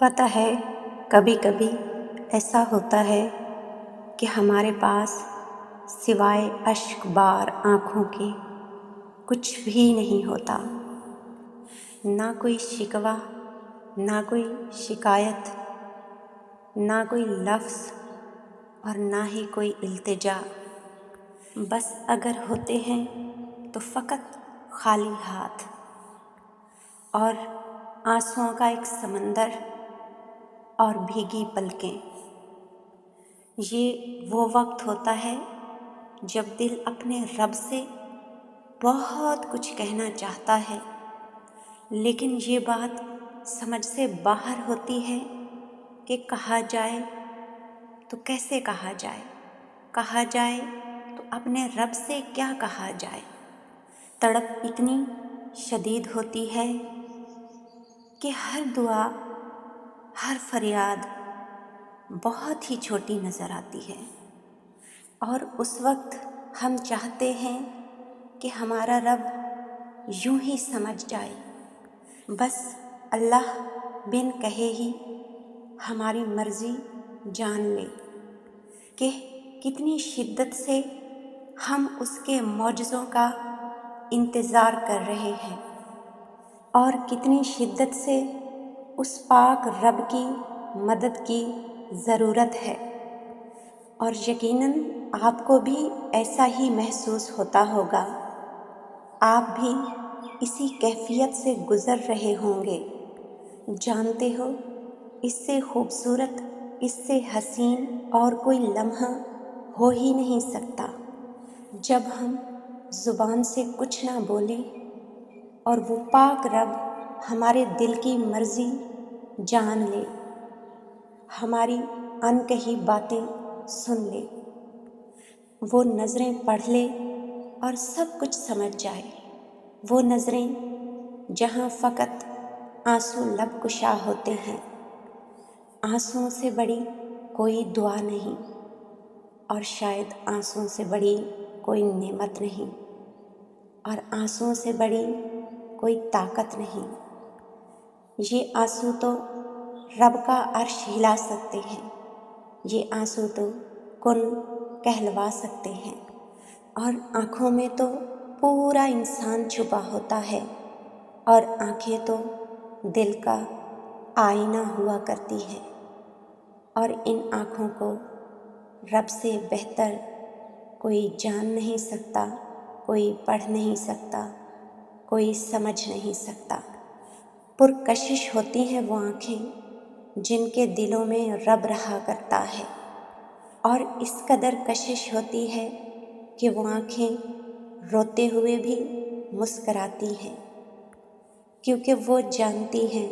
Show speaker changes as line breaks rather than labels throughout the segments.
پتہ ہے، کبھی کبھی ایسا ہوتا ہے کہ ہمارے پاس سوائے اشک بار آنکھوں کے کچھ بھی نہیں ہوتا، نہ کوئی شکوہ، نہ کوئی شکایت، نہ کوئی لفظ اور نہ ہی کوئی التجا۔ بس اگر ہوتے ہیں تو فقط خالی ہاتھ اور آنسوؤں کا ایک سمندر اور بھیگی پلکیں۔ یہ وہ وقت ہوتا ہے جب دل اپنے رب سے بہت کچھ کہنا چاہتا ہے، لیکن یہ بات سمجھ سے باہر ہوتی ہے کہ کہا جائے تو کیسے کہا جائے تو اپنے رب سے کیا کہا جائے۔ تڑپ اتنی شدید ہوتی ہے کہ ہر دعا، ہر فریاد بہت ہی چھوٹی نظر آتی ہے، اور اس وقت ہم چاہتے ہیں کہ ہمارا رب یوں ہی سمجھ جائے، بس اللہ بن کہے ہی ہماری مرضی جان لے کہ کتنی شدت سے ہم اس کے معجزوں کا انتظار کر رہے ہیں اور کتنی شدت سے اس پاک رب کی مدد کی ضرورت ہے۔ اور یقیناً آپ کو بھی ایسا ہی محسوس ہوتا ہوگا، آپ بھی اسی کیفیت سے گزر رہے ہوں گے۔ جانتے ہو، اس سے خوبصورت، اس سے حسین اور کوئی لمحہ ہو ہی نہیں سکتا جب ہم زبان سے کچھ نہ بولیں اور وہ پاک رب ہمارے دل کی مرضی جان لے، ہماری انکہی باتیں سن لے، وہ نظریں پڑھ لے اور سب کچھ سمجھ جائے۔ وہ نظریں جہاں فقط آنسو لب کشا ہوتے ہیں۔ آنسوؤں سے بڑی کوئی دعا نہیں، اور شاید آنسوؤں سے بڑی کوئی نعمت نہیں، اور آنسوؤں سے بڑی کوئی طاقت نہیں۔ یہ آنسو تو رب کا عرش ہلا سکتے ہیں، یہ آنسو تو کن کہلوا سکتے ہیں، اور آنکھوں میں تو پورا انسان چھپا ہوتا ہے، اور آنکھیں تو دل کا آئینہ ہوا کرتی ہے، اور ان آنکھوں کو رب سے بہتر کوئی جان نہیں سکتا، کوئی پڑھ نہیں سکتا، کوئی سمجھ نہیں سکتا۔ پرکشش ہوتی ہیں وہ آنکھیں جن کے دلوں میں رب رہا کرتا ہے، اور اس قدر کشش ہوتی ہے کہ وہ آنکھیں روتے ہوئے بھی مسکراتی ہیں، کیونکہ وہ جانتی ہیں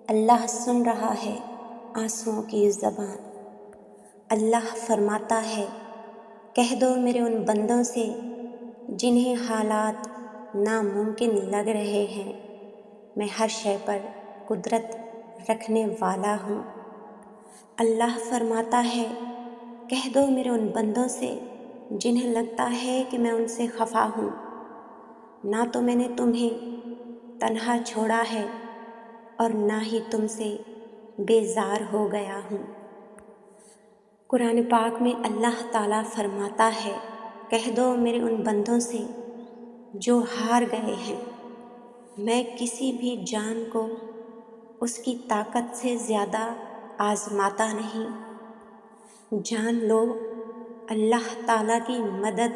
اللہ سن رہا ہے آنسوؤں کی زبان۔ اللہ فرماتا ہے، کہہ دو میرے ان بندوں سے جنہیں حالات ناممکن لگ رہے ہیں، میں ہر شے پر قدرت رکھنے والا ہوں۔ اللہ فرماتا ہے، کہہ دو میرے ان بندوں سے جنہیں لگتا ہے کہ میں ان سے خفا ہوں، نہ تو میں نے تمہیں تنہا چھوڑا ہے اور نہ ہی تم سے بیزار ہو گیا ہوں۔ قرآن پاک میں اللہ تعالیٰ فرماتا ہے، کہہ دو میرے ان بندوں سے جو ہار گئے ہیں، میں کسی بھی جان کو اس کی طاقت سے زیادہ آزماتا نہیں۔ جان لو، اللہ تعالیٰ کی مدد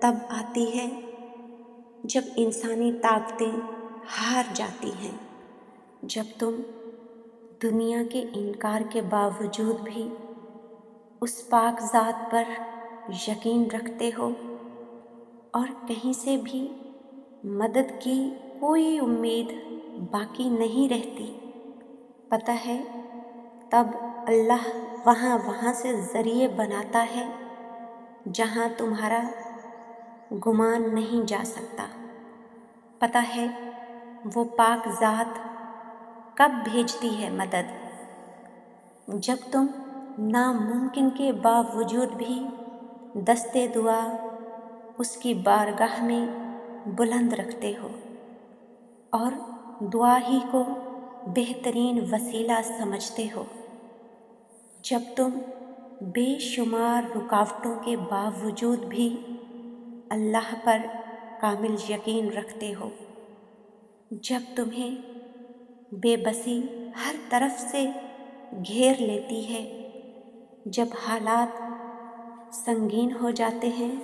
تب آتی ہے جب انسانی طاقتیں ہار جاتی ہیں، جب تم دنیا کے انکار کے باوجود بھی اس پاک ذات پر یقین رکھتے ہو اور کہیں سے بھی مدد کی کوئی امید باقی نہیں رہتی۔ پتہ ہے، تب اللہ وہاں سے ذریعے بناتا ہے جہاں تمہارا گمان نہیں جا سکتا۔ پتہ ہے وہ پاک ذات کب بھیجتی ہے مدد؟ جب تم ناممکن کے باوجود بھی دستے دعا اس کی بارگاہ میں بلند رکھتے ہو اور دعا ہی کو بہترین وسیلہ سمجھتے ہو، جب تم بے شمار رکاوٹوں کے باوجود بھی اللہ پر کامل یقین رکھتے ہو، جب تمہیں بے بسی ہر طرف سے گھیر لیتی ہے، جب حالات سنگین ہو جاتے ہیں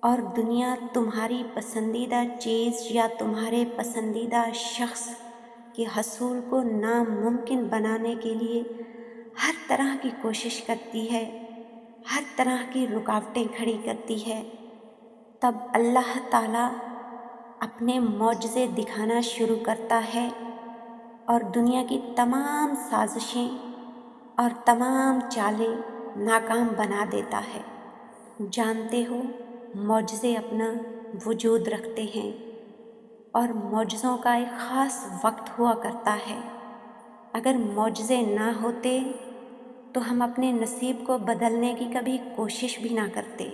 اور دنیا تمہاری پسندیدہ چیز یا تمہارے پسندیدہ شخص کے حصول کو ناممکن بنانے کے لیے ہر طرح کی کوشش کرتی ہے، ہر طرح کی رکاوٹیں کھڑی کرتی ہے، تب اللہ تعالیٰ اپنے معجزے دکھانا شروع کرتا ہے اور دنیا کی تمام سازشیں اور تمام چالیں ناکام بنا دیتا ہے۔ جانتے ہو معجزے اپنا وجود رکھتے ہیں اور معجزوں کا ایک خاص وقت ہوا کرتا ہے۔ اگر معجزے نہ ہوتے تو ہم اپنے نصیب کو بدلنے کی کبھی کوشش بھی نہ کرتے۔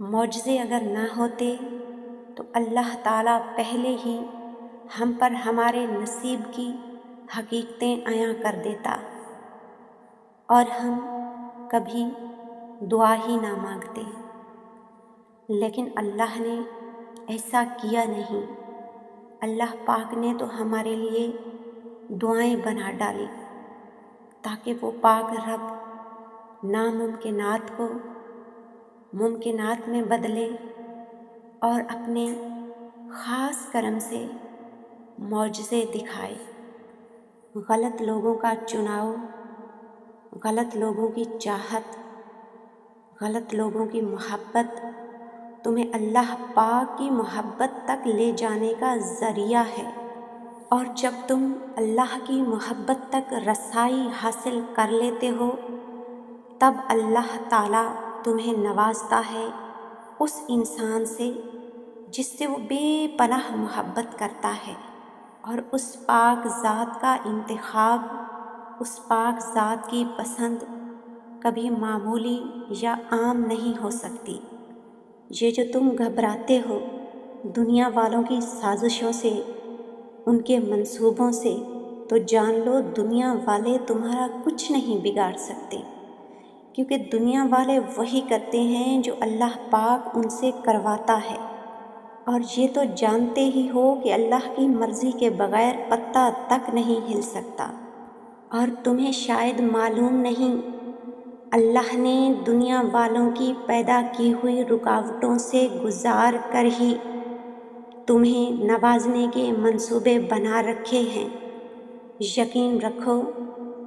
معجزے اگر نہ ہوتے تو اللہ تعالیٰ پہلے ہی ہم پر ہمارے نصیب کی حقیقتیں عیاں کر دیتا اور ہم کبھی دعا ہی نہ مانگتے، لیکن اللہ نے ایسا کیا نہیں۔ اللہ پاک نے تو ہمارے لیے دعائیں بنا ڈالی تاکہ وہ پاک رب ناممکنات کو ممکنات میں بدلے اور اپنے خاص کرم سے معجزے دکھائے۔ غلط لوگوں کا چناؤ، غلط لوگوں کی چاہت، غلط لوگوں کی محبت تمہیں اللہ پاک کی محبت تک لے جانے کا ذریعہ ہے، اور جب تم اللہ کی محبت تک رسائی حاصل کر لیتے ہو تب اللہ تعالیٰ تمہیں نوازتا ہے اس انسان سے جس سے وہ بے پناہ محبت کرتا ہے، اور اس پاک ذات کا انتخاب، اس پاک ذات کی پسند کبھی معمولی یا عام نہیں ہو سکتی۔ یہ جو تم گھبراتے ہو دنیا والوں کی سازشوں سے، ان کے منصوبوں سے، تو جان لو دنیا والے تمہارا کچھ نہیں بگاڑ سکتے، کیونکہ دنیا والے وہی کرتے ہیں جو اللہ پاک ان سے کرواتا ہے، اور یہ تو جانتے ہی ہو کہ اللہ کی مرضی کے بغیر پتہ تک نہیں ہل سکتا۔ اور تمہیں شاید معلوم نہیں، اللہ نے دنیا والوں کی پیدا کی ہوئی رکاوٹوں سے گزار کر ہی تمہیں نوازنے کے منصوبے بنا رکھے ہیں۔ یقین رکھو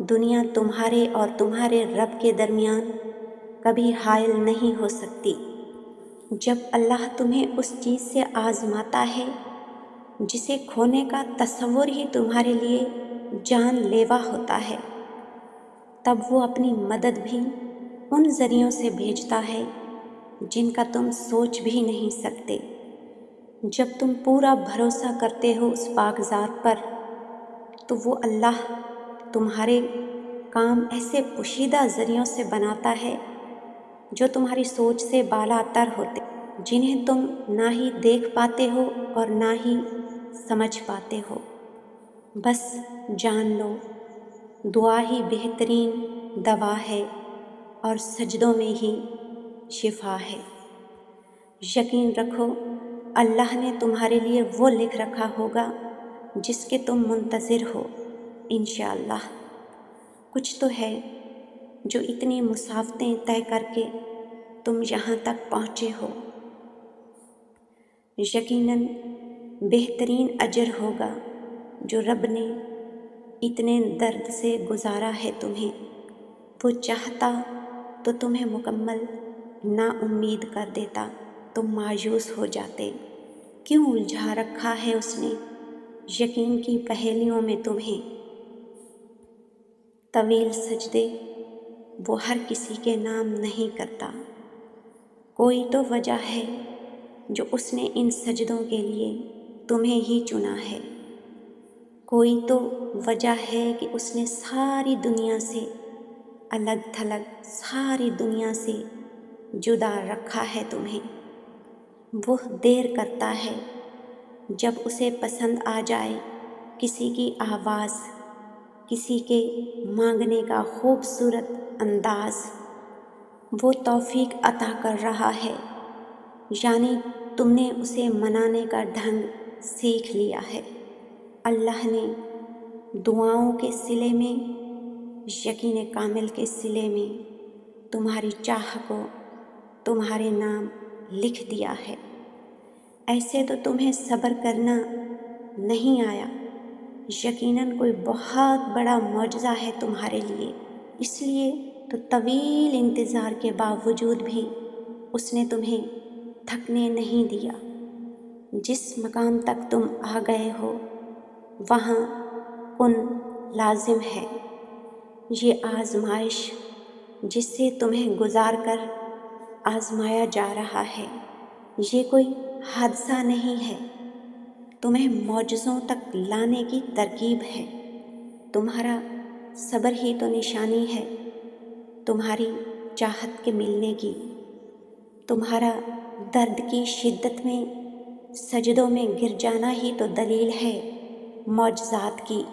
دنیا تمہارے اور تمہارے رب کے درمیان کبھی حائل نہیں ہو سکتی۔ جب اللہ تمہیں اس چیز سے آزماتا ہے جسے کھونے کا تصور ہی تمہارے لیے جان لیوا ہوتا ہے، تب وہ اپنی مدد بھی ان ذریعوں سے بھیجتا ہے جن کا تم سوچ بھی نہیں سکتے۔ جب تم پورا بھروسہ کرتے ہو اس پاک ذات پر تو وہ اللہ تمہارے کام ایسے پوشیدہ ذریعوں سے بناتا ہے جو تمہاری سوچ سے بالا تر ہوتے، جنہیں تم نہ ہی دیکھ پاتے ہو اور نہ ہی سمجھ پاتے ہو۔ بس جان لو دعا ہی بہترین دوا ہے اور سجدوں میں ہی شفا ہے۔ یقین رکھو اللہ نے تمہارے لیے وہ لکھ رکھا ہوگا جس کے تم منتظر ہو انشاءاللہ۔ کچھ تو ہے جو اتنی مسافتیں طے کر کے تم یہاں تک پہنچے ہو۔ یقیناً بہترین اجر ہوگا جو رب نے اتنے درد سے گزارا ہے تمہیں۔ وہ چاہتا تو تمہیں مکمل نا امید کر دیتا، تم مایوس ہو جاتے۔ کیوں الجھا رکھا ہے اس نے یقین کی پہیلیوں میں تمہیں؟ طویل سجدے وہ ہر کسی کے نام نہیں کرتا، کوئی تو وجہ ہے جو اس نے ان سجدوں کے لیے تمہیں ہی چنا ہے، کوئی تو وجہ ہے کہ اس نے ساری دنیا سے الگ تھلگ، ساری دنیا سے جدا رکھا ہے تمہیں۔ وہ دیر کرتا ہے، جب اسے پسند آ جائے کسی کی آواز، کسی کے مانگنے کا خوبصورت انداز وہ توفیق عطا کر رہا ہے، یعنی تم نے اسے منانے کا ڈھنگ سیکھ لیا ہے۔ اللہ نے دعاؤں کے صلے میں، یقین کامل کے صلے میں تمہاری چاہ کو تمہارے نام لکھ دیا ہے۔ ایسے تو تمہیں صبر کرنا نہیں آیا، یقیناً کوئی بہت بڑا معجزہ ہے تمہارے لیے، اس لیے تو طویل انتظار کے باوجود بھی اس نے تمہیں تھکنے نہیں دیا۔ جس مقام تک تم آ گئے ہو وہاں کن لازم ہے۔ یہ آزمائش جس سے تمہیں گزار کر آزمایا جا رہا ہے، یہ کوئی حادثہ نہیں ہے، تمہیں معجزوں تک لانے کی ترکیب ہے۔ تمہارا صبر ہی تو نشانی ہے تمہاری چاہت کے ملنے کی، تمہارا درد کی شدت میں سجدوں میں گر جانا ہی تو دلیل ہے معجزات کی،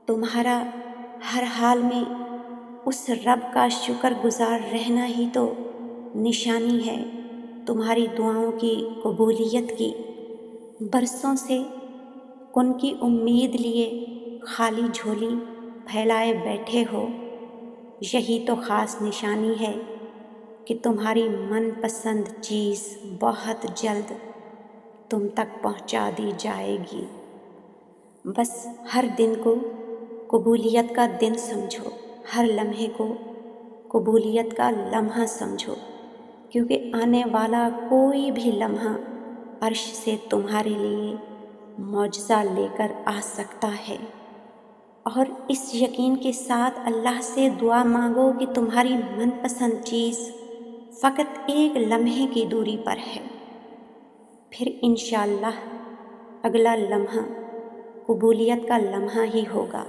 تمہارا ہر حال میں اس رب کا شکر گزار رہنا ہی تو نشانی ہے تمہاری دعاؤں کی قبولیت کی۔ برسوں سے کن کی امید لیے خالی جھولی پھیلائے بیٹھے ہو، یہی تو خاص نشانی ہے کہ تمہاری من پسند چیز بہت جلد تم تک پہنچا دی جائے گی۔ بس ہر دن کو قبولیت کا دن سمجھو، ہر لمحے کو قبولیت کا لمحہ سمجھو، کیونکہ آنے والا کوئی بھی لمحہ عرش سے تمہارے لیے معجزہ لے کر آ سکتا ہے۔ اور اس یقین کے ساتھ اللہ سے دعا مانگو کہ تمہاری من پسند چیز فقط ایک لمحے کی دوری پر ہے، پھر انشاءاللہ اگلا لمحہ قبولیت کا لمحہ ہی ہوگا۔